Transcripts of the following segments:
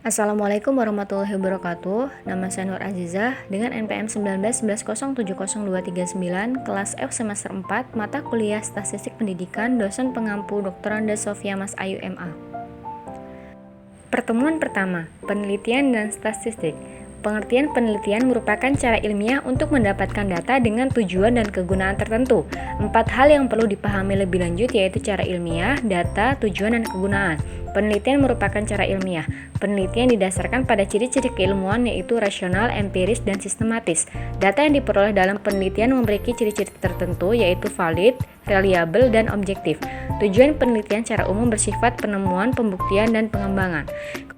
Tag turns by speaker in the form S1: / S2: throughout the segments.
S1: Assalamualaikum warahmatullahi wabarakatuh. Nama saya Nur Azizah dengan NPM 1911070239 kelas F semester 4 mata kuliah Statistik Pendidikan, dosen pengampu Dr. Anda Sofia Mas Ayu MA. Pertemuan pertama, penelitian dan statistik. Pengertian penelitian merupakan cara ilmiah untuk mendapatkan data dengan tujuan dan kegunaan tertentu. 4 hal yang perlu dipahami lebih lanjut yaitu cara ilmiah, data, tujuan, dan kegunaan. Penelitian merupakan cara ilmiah. Penelitian didasarkan pada ciri-ciri keilmuan yaitu rasional, empiris, dan sistematis. Data yang diperoleh dalam penelitian memiliki ciri-ciri tertentu yaitu valid, reliable, dan objektif. Tujuan penelitian secara umum bersifat penemuan, pembuktian, dan pengembangan.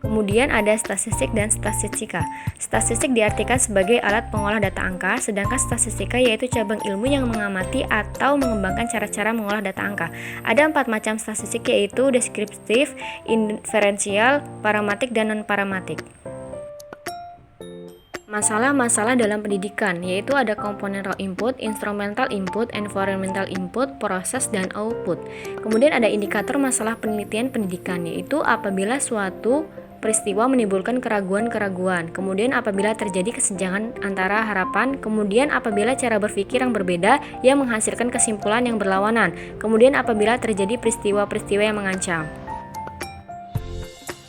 S1: Kemudian ada statistik dan statistika. Statistik diartikan sebagai alat pengolah data angka, sedangkan statistika yaitu cabang ilmu yang mengamati atau mengembangkan cara-cara mengolah data angka. Ada 4 macam statistik yaitu deskriptif, inferensial, paramatik, dan non-paramatik. Masalah-masalah dalam pendidikan yaitu ada komponen raw input, instrumental input, environmental input, proses, dan output. Kemudian ada indikator masalah penelitian pendidikan yaitu apabila suatu peristiwa menimbulkan keraguan-keraguan, kemudian apabila terjadi kesenjangan antara harapan, kemudian apabila cara berpikir yang berbeda yang menghasilkan kesimpulan yang berlawanan, kemudian apabila terjadi peristiwa-peristiwa yang mengancam.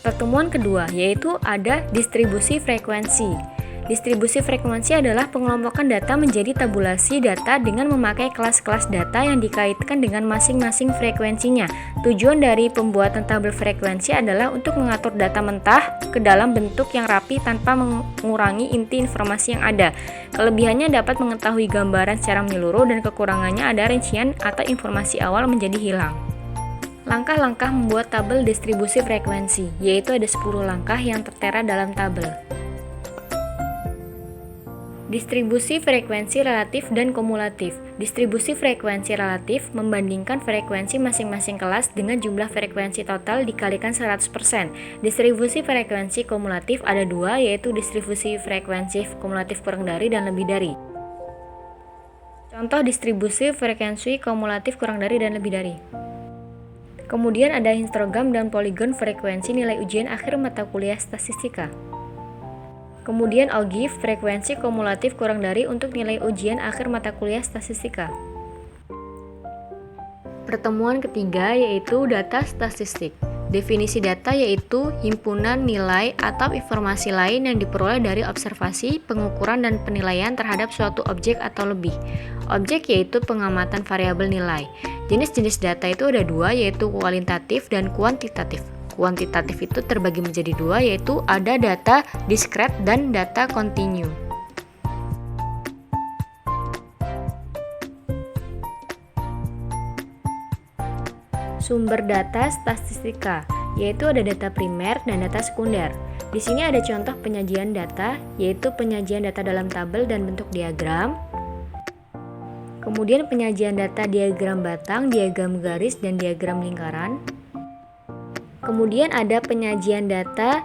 S1: Pertemuan kedua yaitu ada distribusi frekuensi. Distribusi frekuensi adalah pengelompokan data menjadi tabulasi data dengan memakai kelas-kelas data yang dikaitkan dengan masing-masing frekuensinya. Tujuan dari pembuatan tabel frekuensi adalah untuk mengatur data mentah ke dalam bentuk yang rapi tanpa mengurangi inti informasi yang ada. Kelebihannya dapat mengetahui gambaran secara menyeluruh dan kekurangannya ada rincian atau informasi awal menjadi hilang. Langkah-langkah membuat tabel distribusi frekuensi, yaitu ada 10 langkah yang tertera dalam tabel. Distribusi frekuensi relatif dan kumulatif. Distribusi frekuensi relatif membandingkan frekuensi masing-masing kelas dengan jumlah frekuensi total dikalikan 100%. Distribusi frekuensi kumulatif ada 2, yaitu distribusi frekuensi kumulatif kurang dari dan lebih dari. Contoh distribusi frekuensi kumulatif kurang dari dan lebih dari. Kemudian ada histogram dan poligon frekuensi nilai ujian akhir mata kuliah statistika. Kemudian algif frekuensi kumulatif kurang dari untuk nilai ujian akhir mata kuliah statistika. Pertemuan ketiga yaitu data statistik. Definisi data yaitu himpunan nilai atau informasi lain yang diperoleh dari observasi, pengukuran, dan penilaian terhadap suatu objek atau lebih. Objek yaitu pengamatan variabel nilai. Jenis-jenis data itu ada 2 yaitu kualitatif dan kuantitatif. Kuantitatif itu terbagi menjadi 2 yaitu ada data diskret dan data kontinu. Sumber data statistika yaitu ada data primer dan data sekunder. Di sini ada contoh penyajian data yaitu penyajian data dalam tabel dan bentuk diagram. Kemudian penyajian data diagram batang, diagram garis, dan diagram lingkaran. Kemudian ada penyajian data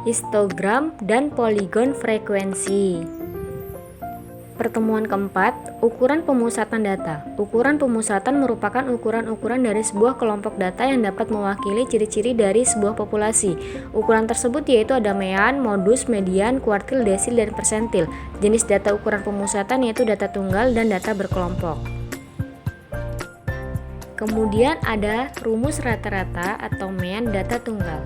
S1: histogram dan poligon frekuensi. Pertemuan keempat, ukuran pemusatan data. Ukuran pemusatan merupakan ukuran-ukuran dari sebuah kelompok data yang dapat mewakili ciri-ciri dari sebuah populasi. Ukuran tersebut yaitu ada mean, modus, median, kuartil, desil, dan persentil. Jenis data ukuran pemusatan yaitu data tunggal dan data berkelompok. Kemudian ada rumus rata-rata atau mean data tunggal.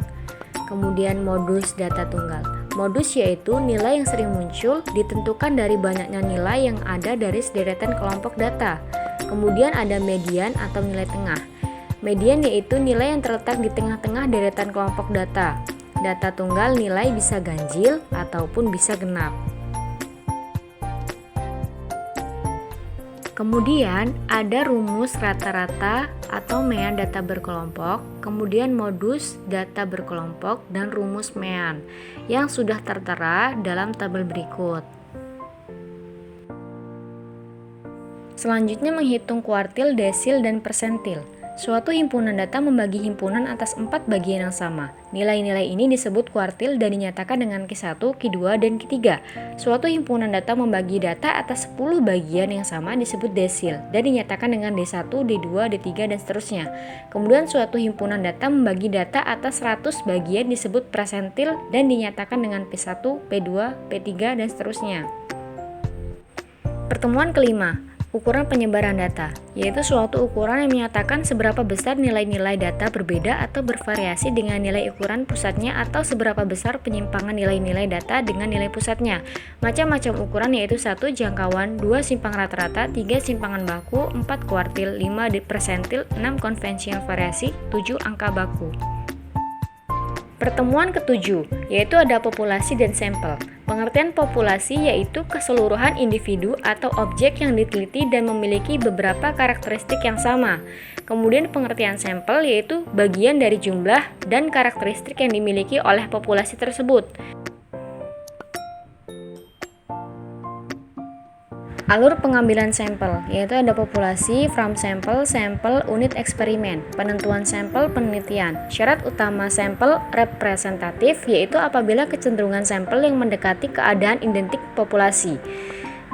S1: Kemudian modus data tunggal. Modus yaitu nilai yang sering muncul ditentukan dari banyaknya nilai yang ada dari sederetan kelompok data. Kemudian ada median atau nilai tengah. Median yaitu nilai yang terletak di tengah-tengah deretan kelompok data. Data tunggal nilai bisa ganjil ataupun bisa genap. Kemudian ada rumus rata-rata atau mean data berkelompok, kemudian modus data berkelompok, dan rumus mean yang sudah tertera dalam tabel berikut. Selanjutnya menghitung kuartil, desil, dan persentil. Suatu himpunan data membagi himpunan atas 4 bagian yang sama. Nilai-nilai ini disebut kuartil dan dinyatakan dengan Q1, Q2, dan Q3. Suatu himpunan data membagi data atas 10 bagian yang sama disebut desil dan dinyatakan dengan D1, D2, D3, dan seterusnya. Kemudian suatu himpunan data membagi data atas 100 bagian disebut persentil dan dinyatakan dengan P1, P2, P3, dan seterusnya. Pertemuan kelima, ukuran penyebaran data, yaitu suatu ukuran yang menyatakan seberapa besar nilai-nilai data berbeda atau bervariasi dengan nilai ukuran pusatnya atau seberapa besar penyimpangan nilai-nilai data dengan nilai pusatnya. Macam-macam ukuran yaitu 1 jangkauan, 2 simpang rata-rata, 3 simpangan baku, 4 kuartil, 5 persentil, 6 konvensional variasi, 7 angka baku. Pertemuan ketujuh, yaitu ada populasi dan sampel. Pengertian populasi yaitu keseluruhan individu atau objek yang diteliti dan memiliki beberapa karakteristik yang sama. Kemudian pengertian sampel yaitu bagian dari jumlah dan karakteristik yang dimiliki oleh populasi tersebut. Alur pengambilan sampel, yaitu ada populasi, from sample, sampel, unit eksperimen, penentuan sampel, penelitian. Syarat utama sampel representatif, yaitu apabila kecenderungan sampel yang mendekati keadaan identik populasi.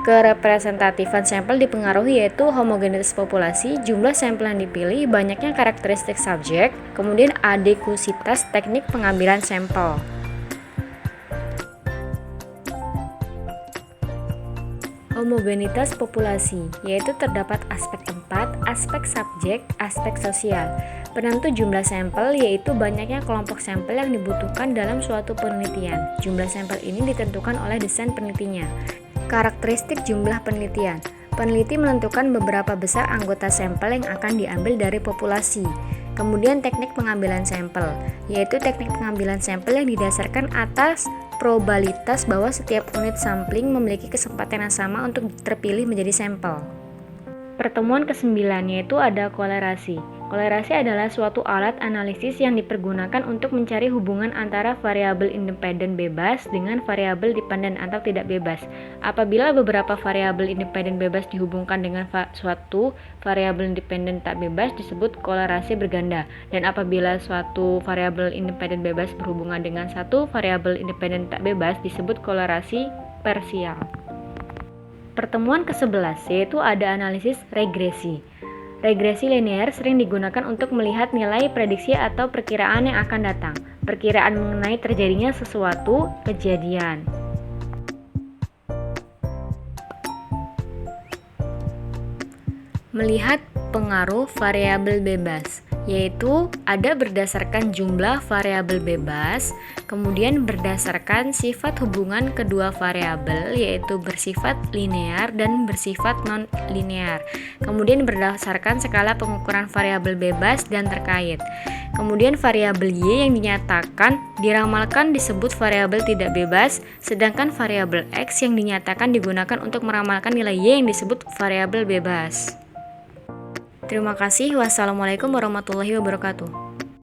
S1: Kerepresentatifan sampel dipengaruhi yaitu homogenitas populasi, jumlah sampel yang dipilih, banyaknya karakteristik subjek, kemudian adekusitas teknik pengambilan sampel. Homogenitas populasi, yaitu terdapat aspek tempat, aspek subjek, aspek sosial. Penentu jumlah sampel yaitu banyaknya kelompok sampel yang dibutuhkan dalam suatu penelitian. Jumlah sampel ini ditentukan oleh desain penelitinya. Karakteristik jumlah penelitian. Peneliti menentukan beberapa besar anggota sampel yang akan diambil dari populasi. Kemudian teknik pengambilan sampel, yaitu teknik pengambilan sampel yang didasarkan atas probabilitas bahwa setiap unit sampling memiliki kesempatan yang sama untuk terpilih menjadi sampel. Pertemuan ke-9 yaitu ada kolerasi. Kolerasi adalah suatu alat analisis yang dipergunakan untuk mencari hubungan antara variabel independen bebas dengan variabel dependen atau tidak bebas. Apabila beberapa variabel independen bebas dihubungkan dengan suatu variabel independen tak bebas disebut kolerasi berganda, dan apabila suatu variabel independen bebas berhubungan dengan satu variabel independen tak bebas disebut kolerasi parsial. Pertemuan ke-11 yaitu ada analisis regresi. Regresi linear sering digunakan untuk melihat nilai prediksi atau perkiraan yang akan datang. Perkiraan mengenai terjadinya sesuatu kejadian. Melihat pengaruh variabel bebas, yaitu ada berdasarkan jumlah variabel bebas, kemudian berdasarkan sifat hubungan kedua variabel yaitu bersifat linear dan bersifat non-linear. Kemudian berdasarkan skala pengukuran variabel bebas dan terkait. Kemudian variabel Y yang dinyatakan diramalkan disebut variabel tidak bebas, sedangkan variabel X yang dinyatakan digunakan untuk meramalkan nilai Y yang disebut variabel bebas. Terima kasih. Wassalamualaikum warahmatullahi wabarakatuh.